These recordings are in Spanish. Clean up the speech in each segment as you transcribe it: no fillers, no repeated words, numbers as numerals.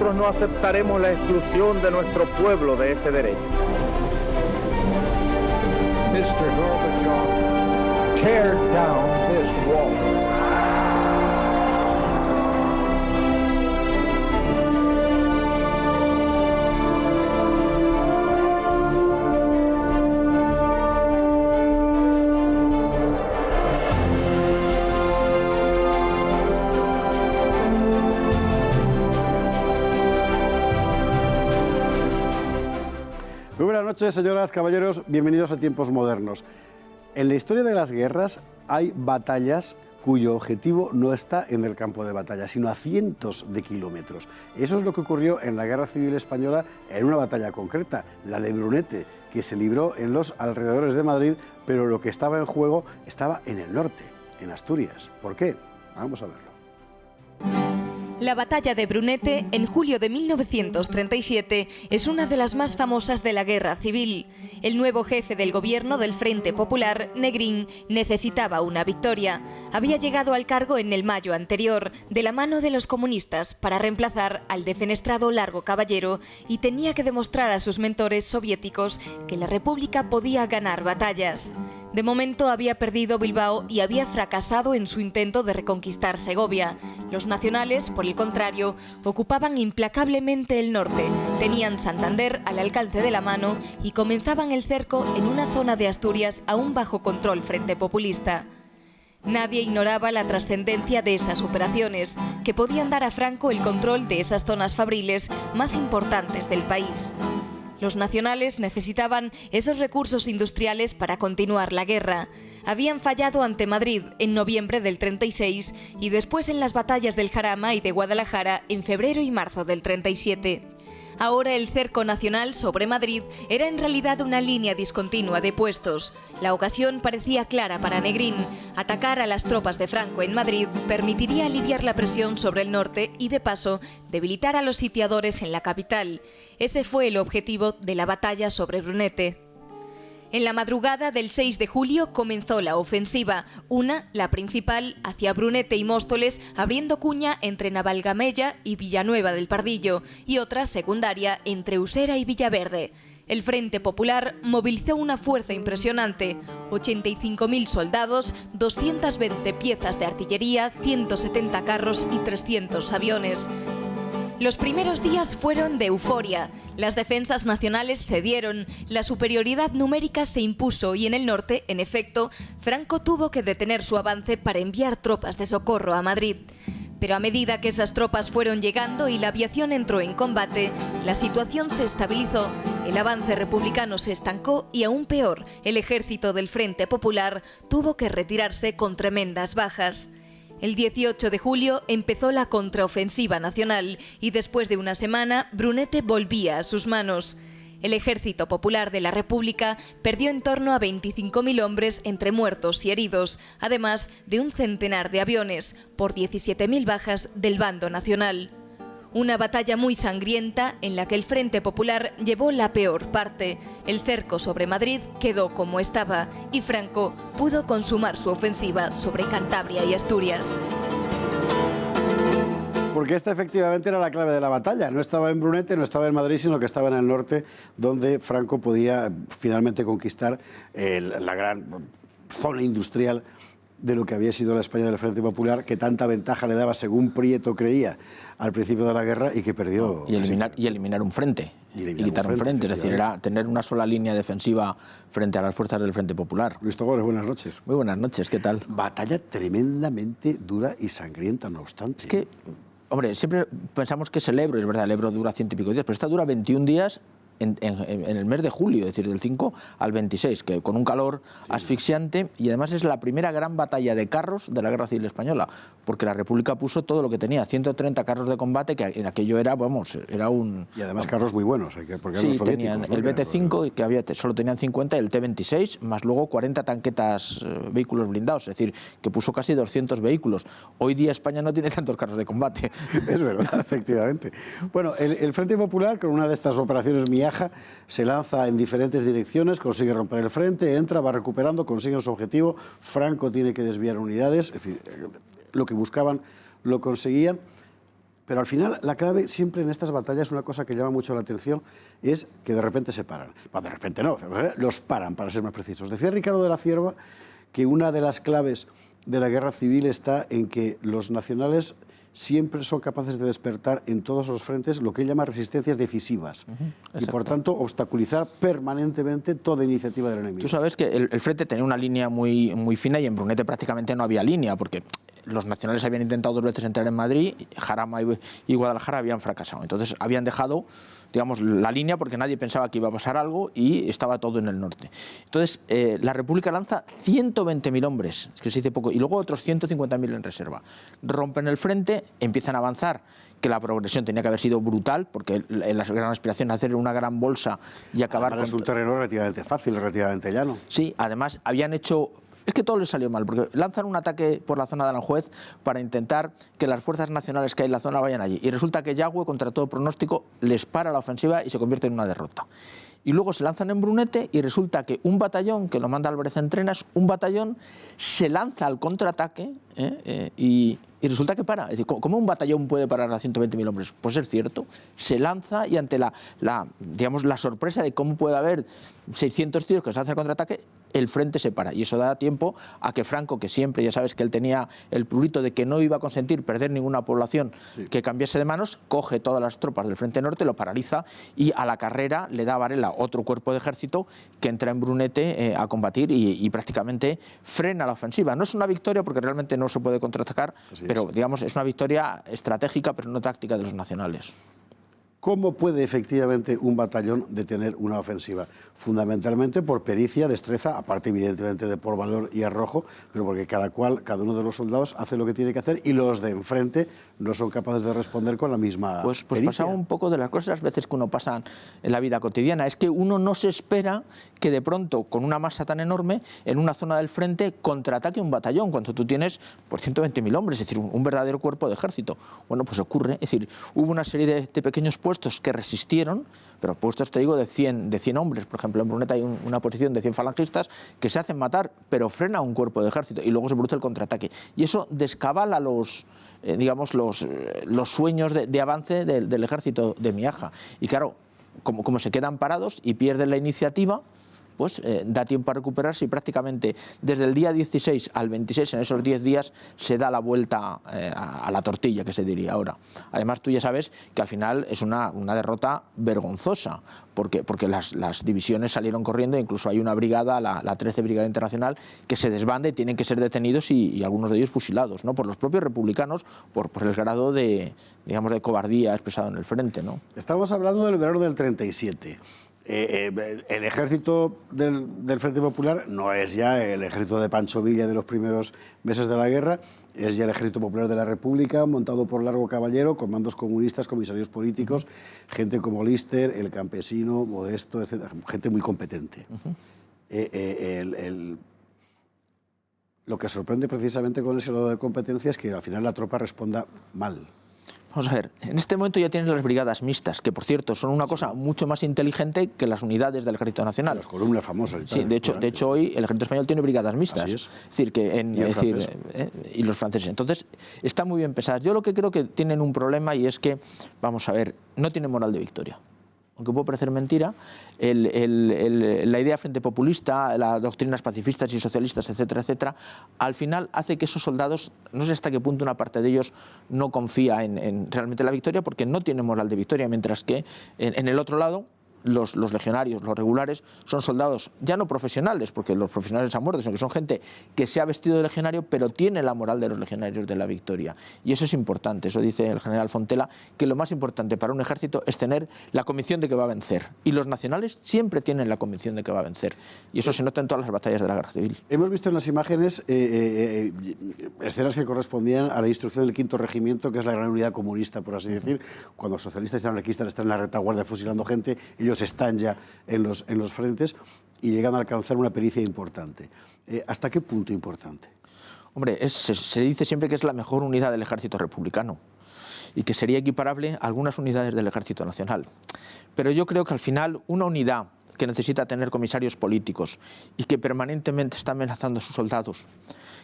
nosotros no aceptaremos la exclusión de nuestro pueblo de ese derecho. Mr. Gorbachev, tear down this wall. Muy buenas noches, señoras, caballeros, bienvenidos a Tiempos Modernos. En la historia de las guerras hay batallas cuyo objetivo no está en el campo de batalla, sino a cientos de kilómetros. Eso es lo que ocurrió en la Guerra Civil Española en una batalla concreta, la de Brunete, que se libró en los alrededores de Madrid, pero lo que estaba en juego estaba en el norte, en Asturias. ¿Por qué? Vamos a verlo. La batalla de Brunete, en julio de 1937, es una de las más famosas de la Guerra Civil. El nuevo jefe del gobierno del Frente Popular, Negrín, necesitaba una victoria. Había llegado al cargo en el mayo anterior, de la mano de los comunistas, para reemplazar al defenestrado Largo Caballero, y tenía que demostrar a sus mentores soviéticos que la República podía ganar batallas. De momento había perdido Bilbao y había fracasado en su intento de reconquistar Segovia. Los nacionales, por el contrario, ocupaban implacablemente el norte, tenían Santander al alcance de la mano y comenzaban el cerco en una zona de Asturias aún bajo control frente populista. Nadie ignoraba la trascendencia de esas operaciones, que podían dar a Franco el control de esas zonas fabriles más importantes del país. Los nacionales necesitaban esos recursos industriales para continuar la guerra. Habían fallado ante Madrid en noviembre del 36 y después en las batallas del Jarama y de Guadalajara en febrero y marzo del 37. Ahora el cerco nacional sobre Madrid era en realidad una línea discontinua de puestos. La ocasión parecía clara para Negrín. Atacar a las tropas de Franco en Madrid permitiría aliviar la presión sobre el norte y, de paso, debilitar a los sitiadores en la capital. Ese fue el objetivo de la batalla sobre Brunete. En la madrugada del 6 de julio comenzó la ofensiva, la principal, hacia Brunete y Móstoles, abriendo cuña entre Navalgamella y Villanueva del Pardillo, y otra secundaria entre Usera y Villaverde. El Frente Popular movilizó una fuerza impresionante, 85.000 soldados, 220 piezas de artillería, 170 carros y 300 aviones. Los primeros días fueron de euforia. Las defensas nacionales cedieron, la superioridad numérica se impuso y en el norte, en efecto, Franco tuvo que detener su avance para enviar tropas de socorro a Madrid. Pero a medida que esas tropas fueron llegando y la aviación entró en combate, la situación se estabilizó, el avance republicano se estancó y, aún peor, el ejército del Frente Popular tuvo que retirarse con tremendas bajas. El 18 de julio empezó la contraofensiva nacional y después de una semana Brunete volvía a sus manos. El Ejército Popular de la República perdió en torno a 25.000 hombres entre muertos y heridos, además de un centenar de aviones, por 17.000 bajas del bando nacional. Una batalla muy sangrienta en la que el Frente Popular llevó la peor parte. El cerco sobre Madrid quedó como estaba y Franco pudo consumar su ofensiva sobre Cantabria y Asturias. Porque esta efectivamente era la clave de la batalla. No estaba en Brunete, no estaba en Madrid, sino que estaba en el norte, donde Franco podía finalmente conquistar la gran zona industrial de lo que había sido la España del Frente Popular, que tanta ventaja le daba, según Prieto creía, al principio de la guerra y que perdió. Y eliminar un frente. Y quitar un frente, es decir, era tener una sola línea defensiva frente a las fuerzas del Frente Popular. Luis Togores, buenas noches. Muy buenas noches, ¿qué tal? Batalla tremendamente dura y sangrienta, no obstante. Es que, hombre, siempre pensamos que es el Ebro, es verdad, el Ebro dura 100 y pico días, pero esta dura 21 días en el mes de julio, es decir, del 5 al 26, que con un calor asfixiante, y además es la primera gran batalla de carros de la Guerra Civil Española, porque la República puso todo lo que tenía, 130 carros de combate, que en aquello era, vamos, era un... Y además carros muy buenos, porque sí, eran los soviéticos, tenían el BT-5, que solo tenían 50, el T-26, más luego 40 tanquetas, vehículos blindados, es decir, que puso casi 200 vehículos. Hoy día España no tiene tantos carros de combate. Es verdad, efectivamente. Bueno, el Frente Popular, con una de estas operaciones Miaja, se lanza en diferentes direcciones, consigue romper el frente, entra, va recuperando, consigue su objetivo. Franco tiene que desviar unidades, en fin, lo que buscaban lo conseguían, Pero al final, la clave siempre en estas batallas, una cosa que llama mucho la atención, es que de repente se paran. Bueno, de repente no, los paran, para ser más precisos. Decía Ricardo de la Cierva que una de las claves de la guerra civil está en que los nacionales siempre son capaces de despertar en todos los frentes lo que él llama resistencias decisivas y, por tanto, obstaculizar permanentemente toda iniciativa del enemigo. Tú sabes que el frente tenía una línea muy fina y en Brunete prácticamente no había línea, porque los nacionales habían intentado 2 veces entrar en Madrid, Jarama y Guadalajara habían fracasado. Entonces habían dejado, digamos, la línea porque nadie pensaba que iba a pasar algo y estaba todo en el norte. Entonces la República lanza 120.000 hombres, que se dice poco, y luego otros 150.000 en reserva. Rompen el frente, empiezan a avanzar, que la progresión tenía que haber sido brutal, porque la gran aspiración es hacer una gran bolsa y acabar con... Es un terreno relativamente fácil, relativamente llano. Sí, además habían hecho... Es que todo les salió mal, porque lanzan un ataque por la zona de Aranjuez para intentar que las fuerzas nacionales que hay en la zona vayan allí. Y resulta que Yagüe, contra todo pronóstico, les para la ofensiva y se convierte en una derrota. Y luego se lanzan en Brunete y resulta que un batallón, que lo manda Álvarez Entrenas, un batallón se lanza al contraataque y resulta que para. Es decir, ¿cómo un batallón puede parar a 120.000 hombres? Pues es cierto, se lanza y ante digamos, la sorpresa de cómo puede haber 600 tíos que se lanzan al contraataque, el frente se para. Y eso da tiempo a que Franco, que siempre, ya sabes que él tenía el prurito de que no iba a consentir perder ninguna población que cambiase de manos, coge todas las tropas del frente norte, lo paraliza y a la carrera le da a Varela otro cuerpo de ejército que entra en Brunete a combatir y prácticamente frena la ofensiva. No es una victoria porque realmente no se puede contraatacar, pero digamos es una victoria estratégica pero no táctica de los nacionales. ¿Cómo puede efectivamente un batallón detener una ofensiva? Fundamentalmente por pericia, destreza, aparte evidentemente de por valor y arrojo, pero porque cada uno de los soldados hace lo que tiene que hacer y los de enfrente no son capaces de responder con la misma Pues pericia. Pasaba un poco de las cosas veces que uno pasa en la vida cotidiana. Es que uno no se espera que de pronto, con una masa tan enorme, en una zona del frente contraataque un batallón, cuando tú tienes por 120.000 hombres, es decir, un verdadero cuerpo de ejército. Bueno, pues ocurre, es decir, hubo una serie de pequeños puestos que resistieron, pero puestos, te digo, de 100 hombres. Por ejemplo, en Brunete hay una posición de 100 falangistas que se hacen matar, pero frena un cuerpo de ejército y luego se produce el contraataque. Y eso descabala los sueños de avance del ejército de Miaja. Y claro, como se quedan parados y pierden la iniciativa, pues da tiempo a recuperarse y prácticamente desde el día 16 al 26, en esos 10 días, se da la vuelta a la tortilla, que se diría ahora. Además, tú ya sabes que al final es una derrota vergonzosa, porque las divisiones salieron corriendo, incluso hay una brigada, la 13 Brigada Internacional, que se desbanda y tienen que ser detenidos y algunos de ellos fusilados, ¿no? Por los propios republicanos, por el grado de cobardía expresado en el frente, ¿no? Estamos hablando del verano del 37. El ejército del Frente Popular no es ya el ejército de Pancho Villa de los primeros meses de la guerra, es ya el Ejército Popular de la República, montado por Largo Caballero, con mandos comunistas, comisarios políticos, gente como Lister, el campesino, Modesto, etc., gente muy competente. Lo que sorprende precisamente con ese lado de competencia es que al final la tropa responda mal. Vamos a ver, en este momento ya tienes las brigadas mixtas, que por cierto son una cosa mucho más inteligente que las unidades del Ejército Nacional. Las columnas famosas. Sí, de hecho hoy el Ejército Español tiene brigadas mixtas. Así es. Decir, y los franceses. Entonces, están muy bien pesadas. Yo lo que creo que tienen un problema y es que, vamos a ver, no tienen moral de victoria. Aunque puede parecer mentira, la idea frente populista, las doctrinas pacifistas y socialistas, etcétera, etcétera, al final hace que esos soldados, no sé hasta qué punto una parte de ellos no confía en realmente la victoria, porque no tienen moral de victoria, mientras que en el otro lado, los legionarios, los regulares, son soldados ya no profesionales, porque los profesionales han muerto, sino que son gente que se ha vestido de legionario, pero tiene la moral de los legionarios de la victoria. Y eso es importante, eso dice el general Fontela, que lo más importante para un ejército es tener la convicción de que va a vencer. Y los nacionales siempre tienen la convicción de que va a vencer. Y eso se nota en todas las batallas de la guerra civil. Hemos visto en las imágenes escenas que correspondían a la instrucción del 5º Regimiento, que es la gran unidad comunista, por así decir. Cuando los socialistas y anarquistas están en la retaguardia fusilando gente, ellos están ya en los frentes y llegan a alcanzar una pericia importante. ¿Hasta qué punto importante? Hombre, se dice siempre que es la mejor unidad del ejército republicano y que sería equiparable a algunas unidades del ejército nacional. Pero yo creo que al final una unidad que necesita tener comisarios políticos y que permanentemente está amenazando a sus soldados,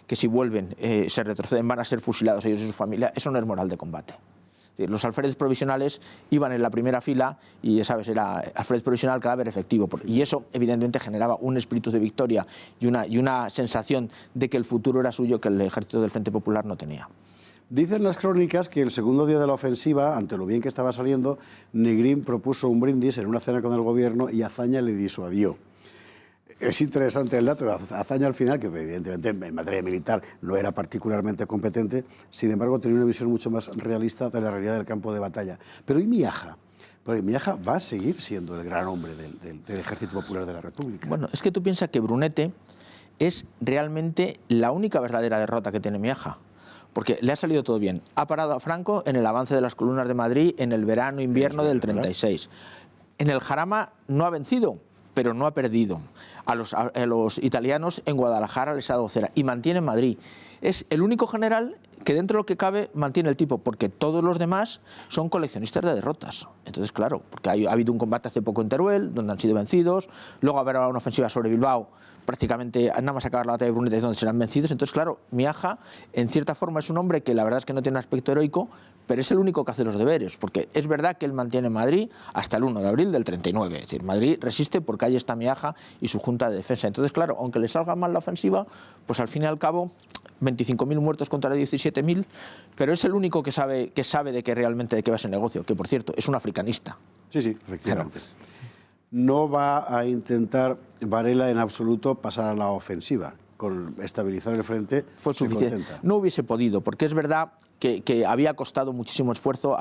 que si vuelven, se retroceden, van a ser fusilados ellos y su familia, eso no es moral de combate. Es Los alféreces provisionales iban en la primera fila y, ¿sabes?, era alférez provisional, cadáver efectivo. Y eso, evidentemente, generaba un espíritu de victoria y una sensación de que el futuro era suyo que el ejército del Frente Popular no tenía. Dicen las crónicas que el segundo día de la ofensiva, ante lo bien que estaba saliendo, Negrín propuso un brindis en una cena con el gobierno y Azaña le disuadió. Es interesante el dato. Azaña al final, que evidentemente en materia militar no era particularmente competente, sin embargo tenía una visión mucho más realista de la realidad del campo de batalla. Pero ¿y Miaja? Porque Miaja va a seguir siendo el gran hombre del Ejército Popular de la República. Bueno, es que tú piensas que Brunete es realmente la única verdadera derrota que tiene Miaja. Porque le ha salido todo bien. Ha parado a Franco en el avance de las columnas de Madrid en el verano-invierno del 36. En el Jarama no ha vencido, pero no ha perdido. A los italianos en Guadalajara les ha dado cera y mantiene en Madrid. Es el único general que dentro de lo que cabe mantiene el tipo, porque todos los demás son coleccionistas de derrotas. Entonces, claro, porque ha habido un combate hace poco en Teruel, donde han sido vencidos, luego habrá una ofensiva sobre Bilbao, prácticamente nada más acabar la batalla de Brunete, donde serán vencidos. Entonces, claro, Miaja, en cierta forma, es un hombre que la verdad es que no tiene un aspecto heroico, pero es el único que hace los deberes, porque es verdad que él mantiene Madrid hasta el 1 de abril del 39. Es decir, Madrid resiste porque ahí está Miaja y su Junta de Defensa. Entonces, claro, aunque le salga mal la ofensiva, pues al fin y al cabo 25.000 muertos contra 17.000, pero es el único que sabe de que realmente de qué va ese negocio, que por cierto es un africanista. Sí, efectivamente. Claro. No va a intentar Varela en absoluto pasar a la ofensiva. Con estabilizar el frente fue suficiente. No hubiese podido, porque es verdad que había costado muchísimo esfuerzo,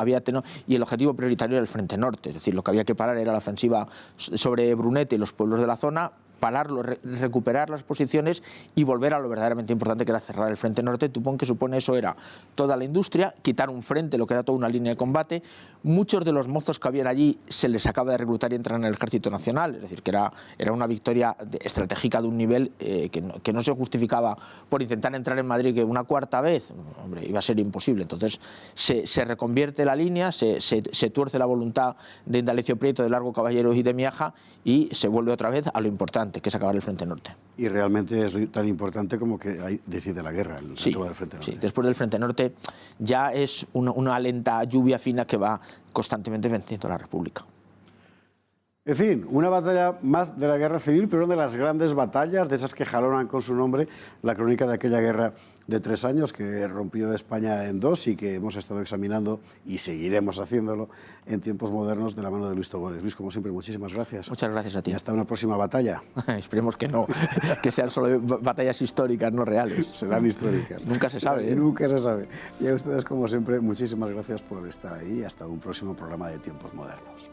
y el objetivo prioritario era el Frente Norte, es decir, lo que había que parar era la ofensiva sobre Brunete y los pueblos de la zona, pararlo, recuperar las posiciones y volver a lo verdaderamente importante, que era cerrar el Frente Norte. Que supone eso era toda la industria, quitar un frente, lo que era toda una línea de combate. Muchos de los mozos que habían allí se les acaba de reclutar y entrar en el Ejército Nacional, es decir, que era una victoria estratégica de un nivel que no se justificaba por intentar entrar en Madrid que una cuarta vez, hombre, iba a ser imposible. Entonces se reconvierte la línea, se tuerce la voluntad de Indalecio Prieto, de Largo Caballero y de Miaja, y se vuelve otra vez a lo importante, que es acabar el Frente Norte. Y realmente es tan importante como que ahí decide la guerra, el retoma del Frente Norte. Sí, después del Frente Norte ya es una lenta lluvia fina que va constantemente venciendo a la República. En fin, una batalla más de la guerra civil, pero una de las grandes batallas, de esas que jalonan con su nombre la crónica de aquella guerra de 3 años que rompió España en 2 y que hemos estado examinando y seguiremos haciéndolo en tiempos modernos de la mano de Luis Togores. Luis, como siempre, muchísimas gracias. Muchas gracias a ti. Y hasta una próxima batalla. Esperemos que no, que sean solo batallas históricas, no reales. Serán históricas. Nunca se sabe. Nunca se sabe. Y a ustedes, como siempre, muchísimas gracias por estar ahí y hasta un próximo programa de Tiempos Modernos.